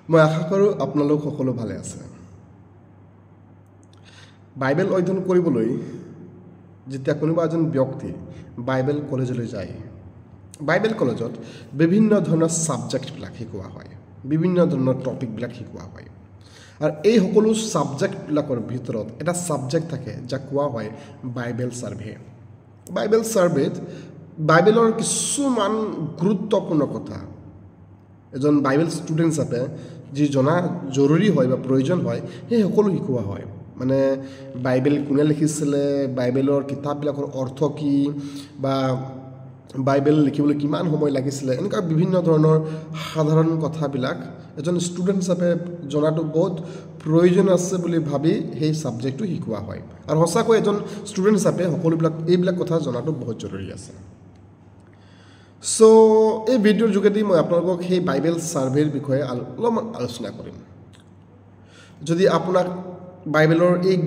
মই আশা কৰোঁ আপোনালোক সকলো ভালে আছে। বাইবেল অধ্যয়ন কৰিবলৈ যেতিয়া কোনোবা এজন ব্যক্তি বাইবেল কলেজলৈ যায়, বাইবেল কলেজত বিভিন্ন ধৰণৰ ছাবজেক্টবিলাক শিকোৱা হয়, বিভিন্ন ধৰণৰ টপিকবিলাক শিকোৱা হয়। আৰু এই সকলো ছাবজেক্টবিলাকৰ ভিতৰত এটা ছাবজেক্ট থাকে যাক কোৱা হয় বাইবেল ছাৰ্ভে। বাইবেল ছাৰ্ভেত বাইবেলৰ কিছুমান গুৰুত্বপূৰ্ণ কথা এজন বাইবেল ষ্টুডেণ্ট হিচাপে যি জনা জৰুৰী হয় বা প্ৰয়োজন হয় সেই সকলো শিকোৱা হয়। মানে বাইবেল কোনে লিখিছিলে, বাইবেলৰ কিতাপবিলাকৰ অৰ্থ কি, বা বাইবেল লিখিবলৈ কিমান সময় লাগিছিলে, এনেকুৱা বিভিন্ন ধৰণৰ সাধাৰণ কথাবিলাক এজন ষ্টুডেণ্ট হিচাপে জনাটো বহুত প্ৰয়োজন আছে বুলি ভাবি সেই ছাবজেক্টটো শিকোৱা হয়। আৰু সঁচাকৈ এজন ষ্টুডেণ্ট হিচাপে এইবিলাক কথা জনাটো বহুত জৰুৰী আছে। চ' এই ভিডিঅ'ৰ যোগেদি মই আপোনালোকক সেই বাইবেল ছাৰ্ভেৰ বিষয়ে অলপমান আলোচনা কৰিম। যদি আপোনাক বাইবেলৰ এই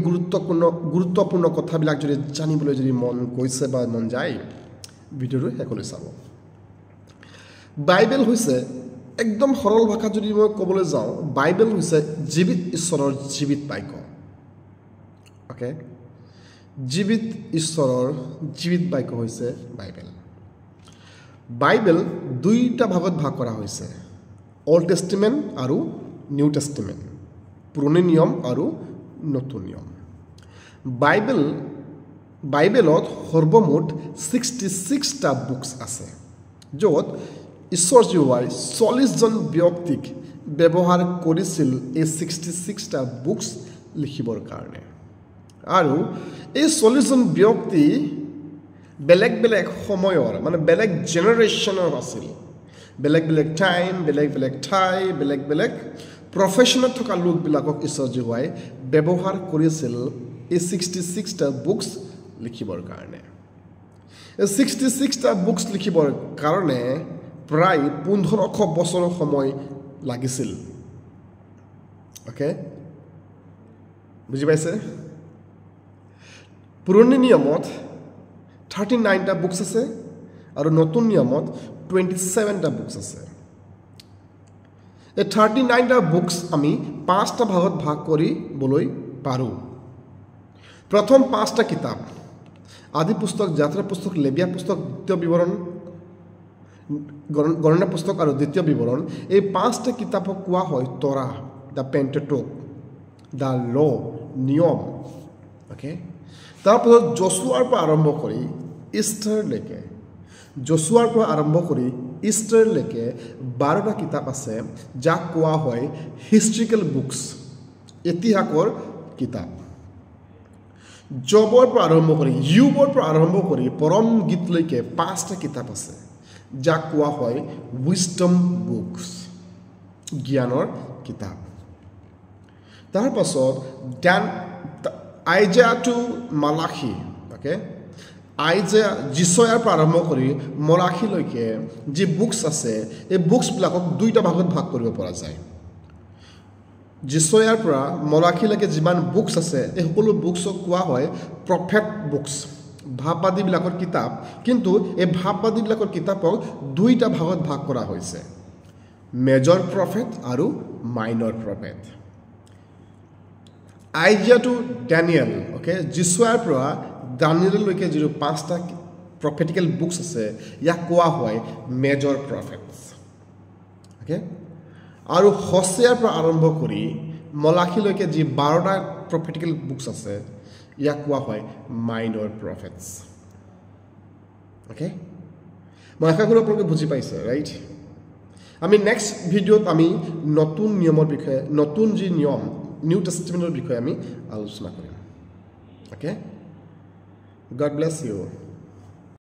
গুৰুত্বপূৰ্ণ কথাবিলাক যদি জানিবলৈ যদি মন গৈছে বা মন যায়, ভিডিঅ'টো শেষলৈ চাব। বাইবেল হৈছে একদম সৰল ভাষাত যদি মই ক'বলৈ যাওঁ, বাইবেল হৈছে জীৱিত ঈশ্বৰৰ জীৱিত বাক্য। অ'কে, জীৱিত ঈশ্বৰৰ জীৱিত বাক্য হৈছে বাইবেল। বাইবেল দুইটা ভাগত ভাগ কৰা হৈছে, অল্ড টেষ্টিমেণ্ট আৰু নিউ টেষ্টিমেণ্ট, পুৰণি নিয়ম আৰু নতুন নিয়ম। বাইবেলত সৰ্বমুঠ 66টা বুকছ আছে, য'ত ঈশ্বৰ জীৱাই 40জন ব্যক্তিক ব্যৱহাৰ কৰিছিল এই 66টা বুকছ লিখিবৰ কাৰণে। আৰু এই 40জন ব্যক্তি বেলেগ বেলেগ সময়ৰ, মানে বেলেগ জেনেৰেশ্যনৰ আছিল, বেলেগ বেলেগ টাইম, বেলেগ বেলেগ ঠাই, বেলেগ বেলেগ প্ৰফেশ্যনত থকা লোকবিলাকক ঈশ্বৰ জীৱাই ব্যৱহাৰ কৰিছিল এই 66টা বুকছ লিখিবৰ কাৰণে। এই 66টা বুকছ লিখিবৰ কাৰণে প্ৰায় 1500 বছৰ সময় লাগিছিল। অ'কে, বুজি পাইছে? পুৰণি নিয়মত 39টা বুকছ আছে আৰু নতুন নিয়মত 27টা বুকছ আছে। এই 39টা বুকছ আমি 5টা ভাগত ভাগ কৰিবলৈ পাৰোঁ। প্ৰথম 5টা কিতাপ, আদি পুস্তক, যাত্ৰা পুস্তক, লেবিয়া পুস্তক, দ্বিতীয় বিৱৰণ, গণনা পুস্তক আৰু দ্বিতীয় বিৱৰণ, এই 5টা কিতাপক কোৱা হয় তৰা, দ্য পেণ্টেটুক, দ্য ল', নিয়ম। অ'কে, তাৰপাছত জশুৱাৰ পৰা আৰম্ভ কৰি ইষ্টাৰলৈকে 12টা কিতাপ আছে, যাক কোৱা হয় হিষ্ট্ৰিকেল বুকছ, ইতিহাসৰ কিতাপ। জবৰ পৰা আৰম্ভ কৰি পৰম গীতলৈকে 5টা কিতাপ আছে, যাক কোৱা হয় উইজডম বুকছ, জ্ঞানৰ কিতাপ। তাৰপাছত আইজায়া টু মালাখী, অ'কে, যিচয়াৰ পৰা আৰম্ভ কৰি মলাখীলৈকে যি বুকছ আছে, এই বুকছবিলাকক 2টা ভাগত ভাগ কৰিব পৰা যায়। যিচয়াৰ পৰা মলাখীলৈকে যিমান বুকছ আছে, এই সকলো বুকছক কোৱা হয় প্ৰফেট বুকছ, ভাৱবাদীবিলাকৰ কিতাপ। কিন্তু এই ভাৱবাদীবিলাকৰ কিতাপক 2টা ভাগত ভাগ কৰা হৈছে, মেজৰ প্ৰফেট আৰু minor prophet. Isaiah to Daniel, okay, যিচয়াৰ পৰা দানিয়েললৈকে যিটো 5টা প্ৰফেটিকেল বুকছ আছে, ইয়াক কোৱা হয় মেজৰ প্ৰফেটছ। অ'কে, আৰু হোছেয়াৰ পৰা আৰম্ভ কৰি মলাখীলৈকে যি 12টা প্ৰফেটিকেল বুকছ আছে, ইয়াক কোৱা হয় মাইনৰ প্ৰফেটছ। অ'কে, মই আশা কৰোঁ আপোনালোকে বুজি পাইছে, ৰাইট? আমি নেক্সট ভিডিঅ'ত আমি নতুন নিয়মৰ বিষয়ে, নতুন যি নিয়ম, নিউ টেষ্টিমেণ্টৰ বিষয়ে আমি আলোচনা কৰিম। Okay, God bless you.